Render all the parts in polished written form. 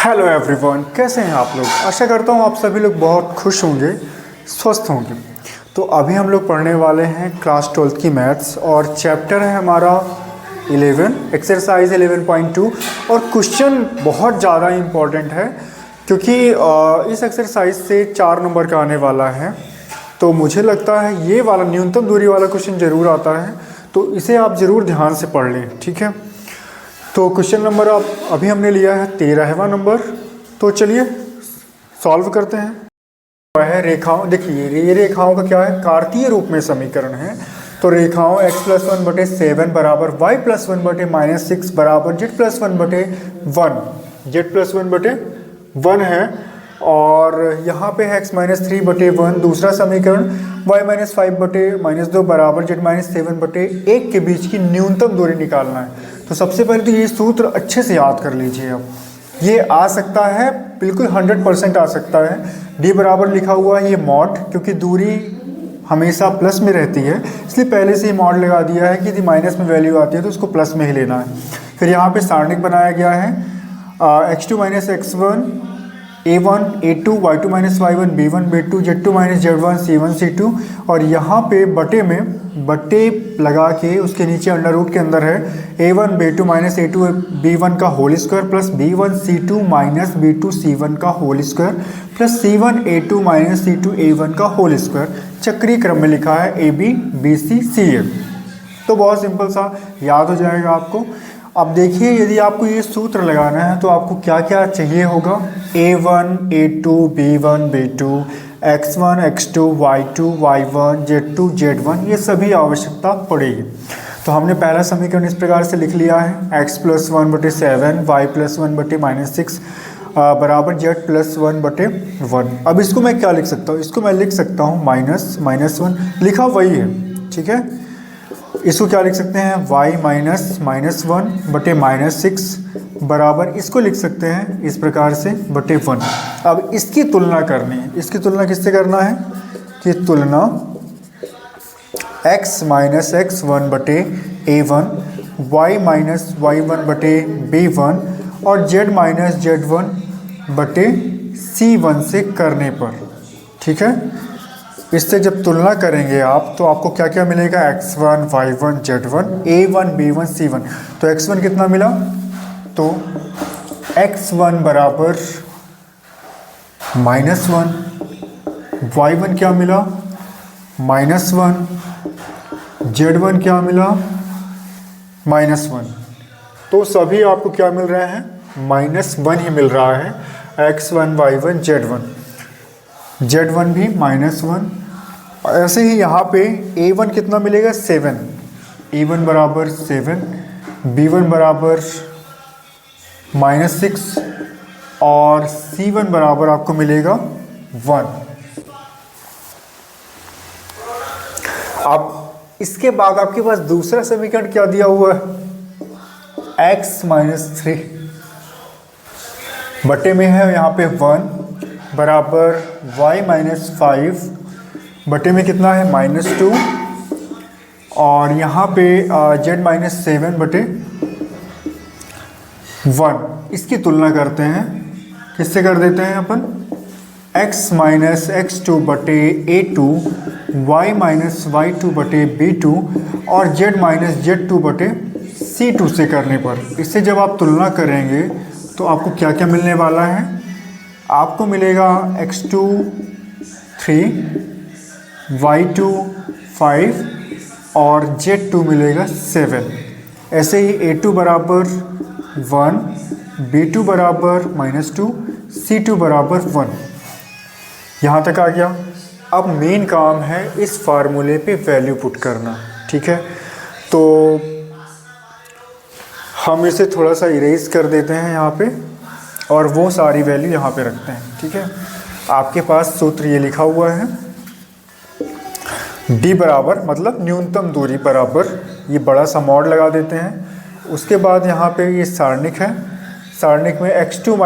Hello everyone, कैसे हैं आप लोग। आशा करता हूँ आप सभी लोग बहुत खुश होंगे, स्वस्थ होंगे। तो अभी हम लोग पढ़ने वाले हैं क्लास 12 की मैथ्स और चैप्टर है हमारा 11 एक्सरसाइज 11.2 और क्वेश्चन बहुत ज़्यादा इम्पॉर्टेंट है क्योंकि इस एक्सरसाइज से 4 नंबर का आने वाला है। तो मुझे लगता है ये वाला न्यूनतम दूरी वाला क्वेश्चन ज़रूर आता है, तो इसे आप ज़रूर ध्यान से पढ़ लें, ठीक है। तो क्वेश्चन नंबर आप अभी हमने लिया है 13वां नंबर। तो चलिए सॉल्व करते हैं। वह रेखाओं, देखिए ये रेखाओं का क्या है, कार्तीय रूप में समीकरण है। तो रेखाओं x+1/7 बराबर y+1/-6 बराबर z+1/1 z+1/1 है। और यहाँ पे है x-3/1 दूसरा समीकरण, y-5/-2 बराबर z-7/1 के बीच की न्यूनतम दूरी निकालना है। तो सबसे पहले तो ये सूत्र अच्छे से याद कर लीजिए। अब ये आ सकता है, बिल्कुल 100% आ सकता है। d बराबर लिखा हुआ है ये मॉड, क्योंकि दूरी हमेशा प्लस में रहती है इसलिए पहले से ही मॉड लगा दिया है कि यदि माइनस में वैल्यू आती है तो उसको प्लस में ही लेना है। फिर यहाँ पे सारणिक बनाया गया है x2 - x1 a1 a2 y2 - y1 b1 b2 z2 - z1 c1 c2 और यहाँ पे बटे में बटे लगा के उसके नीचे अंडर रूट के अंदर है a1 b2 - a2 b1 का whole square plus b1 c2 - b2 c1 का whole square plus c1 a2 - c2 a1 का होल स्क्वायर। चक्रीय क्रम में लिखा है a b b c c a। तो बहुत सिंपल सा याद हो जाएगा आपको। अब देखिए यदि आपको ये सूत्र लगाना है तो आपको क्या क्या चाहिए होगा, a1 a2 b1 b2 x1 x2 y2 y1 z2 z1 ये सभी आवश्यकता पड़ेगी। तो हमने पहला समीकरण इस प्रकार से लिख लिया है x+1/7 y+1/-6 बराबर z+1/1। अब इसको मैं क्या लिख सकता हूँ, इसको मैं लिख सकता हूँ -1 लिखा वही है, ठीक है। इसको क्या लिख सकते हैं y-1/-6 बराबर, इसको लिख सकते हैं इस प्रकार से बटे 1। अब इसकी तुलना करनी है, इसकी तुलना किससे करना है कि तुलना x - x1/a1 y-y1/b1 और z-z1/c1 से करने पर, ठीक है। इससे जब तुलना करेंगे आप तो आपको क्या क्या मिलेगा, x1 y1 z1 a1 b1 c1। तो x1 कितना मिला, तो x1 बराबर -1, y1 क्या मिला -1, z1 क्या मिला -1। तो सभी आपको क्या मिल रहे हैं, -1 ही मिल रहा है। x1 y1 z1 भी -1। ऐसे ही यहाँ पे a1 कितना मिलेगा 7, a1 बराबर 7, b1 बराबर -6 और c1 बराबर आपको मिलेगा 1। अब इसके बाद आपके पास दूसरा समीकरण क्या दिया हुआ है, x-3 बटे में है यहाँ पे 1 बराबर y-5 बटे में कितना है -2 और यहाँ पे z-7/1। इसकी तुलना करते हैं, किससे कर देते हैं अपन, x - x2/a2 y-y2/b2 और z-z2/c2 से करने पर। इससे जब आप तुलना करेंगे तो आपको क्या क्या मिलने वाला है, आपको मिलेगा x2 3 y2 5 और z2 मिलेगा 7। ऐसे ही a2 बराबर 1 b2 बराबर -2 c2 बराबर 1। यहाँ तक आ गया। अब मेन काम है इस फार्मूले पे वैल्यू पुट करना, ठीक है। तो हम इसे थोड़ा सा इरेज कर देते हैं यहाँ पे और वो सारी वैल्यू यहाँ पे रखते हैं, ठीक है। आपके पास सूत्र ये लिखा हुआ है, d बराबर मतलब न्यूनतम दूरी बराबर, ये बड़ा सा मॉड लगा देते हैं। उसके बाद यहाँ पे ये सारणिक है, सारणिक में x2 -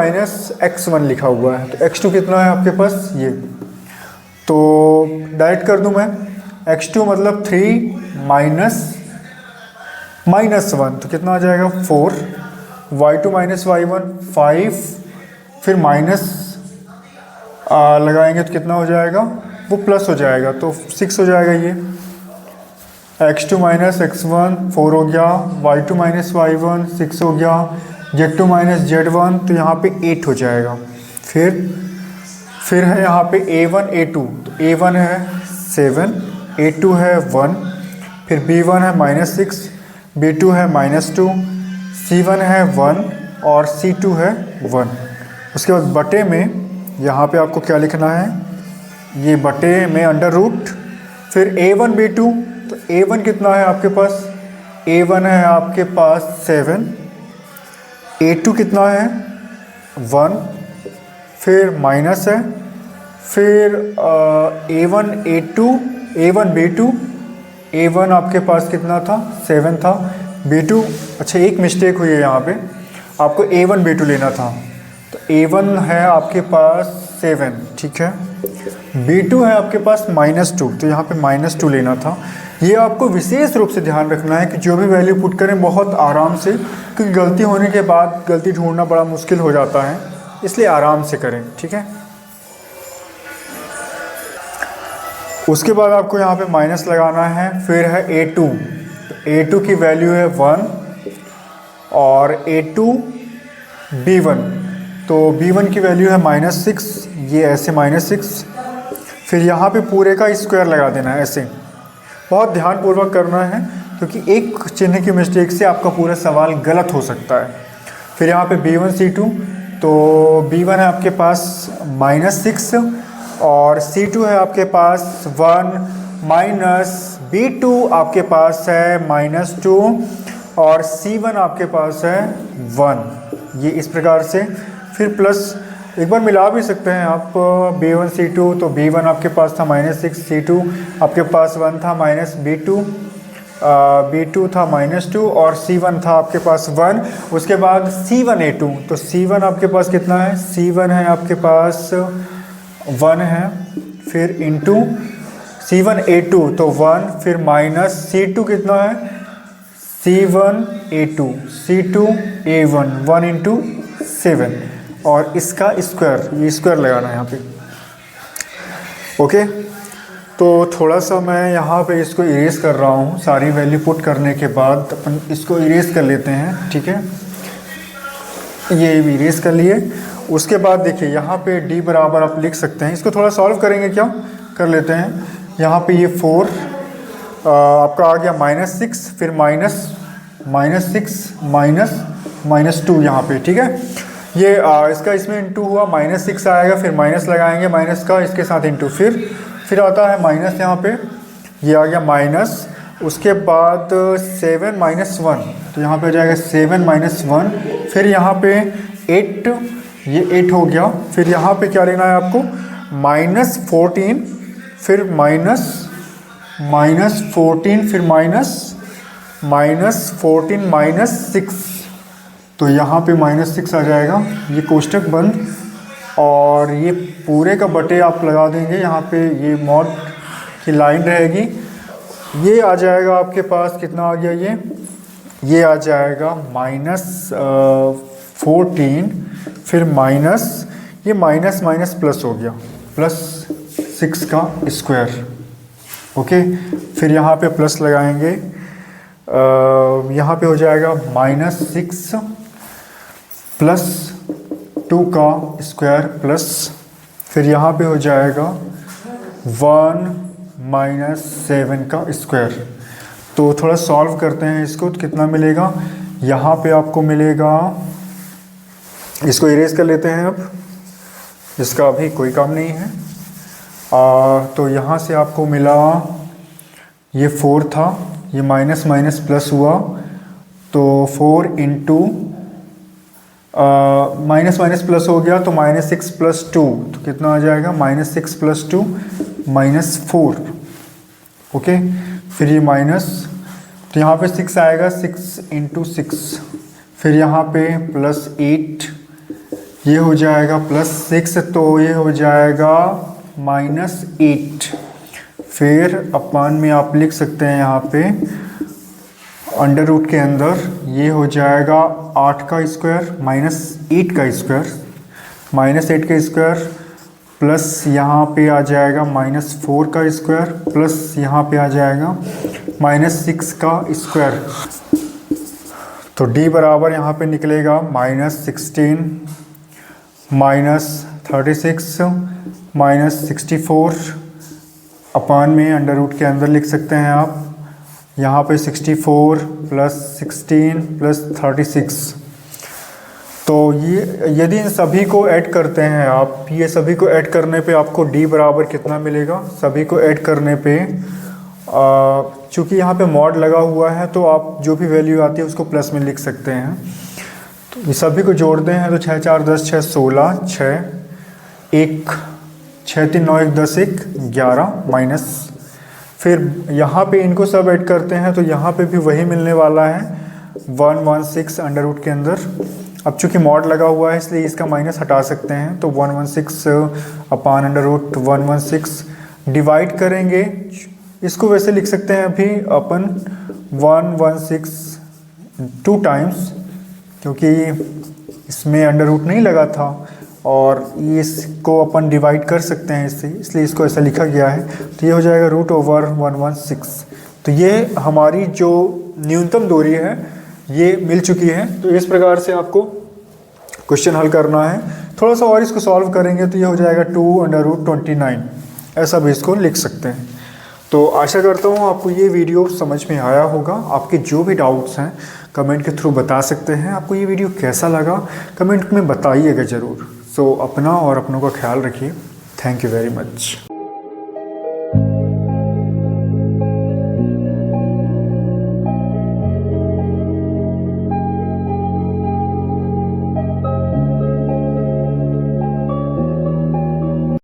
x1 लिखा हुआ है। तो x2 कितना है आपके पास, ये तो डायरेक्ट कर दूँ मैं, x2 मतलब 3 -1 तो कितना आ जाएगा 4, y2 - y1 5 फिर माइनस लगाएंगे तो कितना हो जाएगा, वो प्लस हो जाएगा, तो 6 हो जाएगा ये। x2 माइनस x1 4 हो गया, y2 माइनस y1 6 हो गया, z2 माइनस z1 तो यहाँ पे 8 हो जाएगा। फिर है यहाँ पे a1 a2, तो a1 है 7, a2 है 1, फिर b1 है -6, b2 है -2, c1 है 1 और c2 है 1। उसके बाद बटे में यहाँ पे आपको क्या लिखना है, ये बटे में अंडर रूट, फिर a1 b2, तो a1 कितना है आपके पास, a1 है आपके पास 7, a2 कितना है 1, फिर माइनस है, फिर a1 a2 a1 b2, a1 आपके पास कितना था 7 था, b2 अच्छा एक मिस्टेक हुई है यहाँ पे, आपको a1 b2 लेना था, तो a1 है आपके पास 7, ठीक है, b2 है आपके पास -2, तो यहाँ पे -2 लेना था। ये आपको विशेष रूप से ध्यान रखना है कि जो भी वैल्यू पुट करें बहुत आराम से, क्योंकि गलती होने के बाद गलती ढूंढना बड़ा मुश्किल हो जाता है, इसलिए आराम से करें, ठीक है। उसके बाद आपको यहाँ पे माइनस लगाना है, फिर है a2, तो a2 की वैल्यू है 1 और a2 b1, तो b1 की वैल्यू है -6, ये ऐसे -6, फिर यहाँ पे पूरे का स्क्वायर लगा देना है ऐसे, बहुत ध्यानपूर्वक करना है क्योंकि एक चिन्ह की मिस्टेक से आपका पूरा सवाल गलत हो सकता है। फिर यहाँ पे b1 c2, तो b1 है आपके पास -6 और c2 है आपके पास 1 माइनस b2 आपके पास है -2 और c1 आपके पास है 1, ये इस प्रकार से। फिर प्लस एक बार मिला भी सकते हैं आप b1 c2, तो b1 आपके पास था -6, c2 आपके पास 1 था माइनस b2 था -2 और c1 था आपके पास 1। उसके बाद c1 a2, तो c1 आपके पास कितना है, c1 है आपके पास 1 है, फिर इंटू c1 a2 तो 1, फिर माइनस c2 कितना है, c1 a2 c2 a1 1 into 7 और इसका स्क्वायर, ये स्क्वायर लगाना है यहाँ पे, ओके। तो थोड़ा सा मैं यहाँ पे इसको इरेज कर रहा हूँ, सारी वैल्यू पुट करने के बाद अपन इसको इरेज कर लेते हैं, ठीक है, ये भी इरेज कर लिए। उसके बाद देखिए यहाँ पे d बराबर आप लिख सकते हैं, इसको थोड़ा सॉल्व करेंगे, क्या कर लेते हैं। यहाँ पे ये 4 आपका आ गया -6, फिर माइनस 2 यहाँ पे, ठीक है। ये इसका इसमें इंटू हुआ, -6 आएगा, फिर माइनस लगाएंगे, माइनस का इसके साथ इंटू, फिर आता है माइनस, यहाँ पे ये आ गया माइनस। उसके बाद 7 - 1, तो यहाँ पे हो जाएगा 7 - 1, फिर यहाँ पे 8, ये 8 हो गया। फिर यहाँ पे क्या लेना है आपको, -14, फिर -14, फिर -14 -6, तो यहाँ पे -6 आ जाएगा, ये कोष्टक बंद और ये पूरे का बटे आप लगा देंगे, यहाँ पे ये मॉड की लाइन रहेगी, ये आ जाएगा आपके पास कितना आ गया, ये आ जाएगा -14, फिर ये माइनस प्लस हो गया, +6 का स्क्वायर, ओके। फिर यहाँ पे प्लस लगाएंगे, यहाँ पे हो जाएगा -6 + 2 का स्क्वायर प्लस, फिर यहाँ पे हो जाएगा 1 - 7 का स्क्वायर। तो थोड़ा सॉल्व करते हैं इसको, तो कितना मिलेगा, यहाँ पे आपको मिलेगा, इसको इरेज कर लेते हैं अब, इसका अभी कोई काम नहीं है। तो यहाँ से आपको मिला, ये 4 था, ये माइनस प्लस हुआ, तो 4 इंटू माइनस प्लस हो गया, तो -6 + 2, तो कितना आ जाएगा, -6 + 2 -4, ओके। फिर ये माइनस, तो यहाँ पे 6 आएगा, 6 × 6, फिर यहाँ पे +8, ये हो जाएगा +6, तो ये हो जाएगा -8। फिर अपन में आप लिख सकते हैं यहाँ पे अंडर रूट के अंदर, ये हो जाएगा 8 का स्क्वायर -8 का स्क्वायर, -8 का स्क्वायर प्लस यहाँ पे आ जाएगा -4 का स्क्वायर प्लस यहाँ पे आ जाएगा -6 का स्क्वायर। तो d बराबर यहाँ पे निकलेगा -16 -36 -64 अपान में अंडर रूट के अंदर लिख सकते हैं आप। यहाँ पे 64 प्लस 16 प्लस 36। तो ये यदि इन सभी को ऐड करते हैं आप, ये सभी को ऐड करने पे आपको d बराबर कितना मिलेगा? सभी को ऐड करने पे चूँकि यहाँ पे मॉड लगा हुआ है तो आप जो भी वैल्यू आती है उसको प्लस में लिख सकते हैं। तो ये सभी को जोड़ते हैं तो 6 4 10 6 16 6 1 6 3 9 1 10 1 11 माइनस, फिर यहाँ पे इनको सब ऐड करते हैं तो यहाँ पे भी वही मिलने वाला है 116 अंडर रूट के अंदर। अब चूँकि मॉड लगा हुआ है इसलिए इसका माइनस हटा सकते हैं, तो 116 अपान अंडर रूट 116 डिवाइड करेंगे, इसको वैसे लिख सकते हैं अभी अपन 116 2 टाइम्स, क्योंकि इसमें अंडर रूट नहीं लगा था और इसको अपन डिवाइड कर सकते हैं इससे, इसलिए इसको ऐसा लिखा गया है। तो ये हो जाएगा √116। तो ये हमारी जो न्यूनतम दूरी है ये मिल चुकी है। तो इस प्रकार से आपको क्वेश्चन हल करना है। थोड़ा सा और इसको सॉल्व करेंगे तो ये हो जाएगा 2√29, ऐसा भी इसको लिख सकते हैं। तो आशा करता हूँ आपको ये वीडियो समझ में आया होगा। आपके जो भी डाउट्स हैं कमेंट के थ्रू बता सकते हैं। आपको ये वीडियो कैसा लगा कमेंट में बताइएगा ज़रूर। सो अपना और अपनों का ख्याल रखिए। Thank you very much.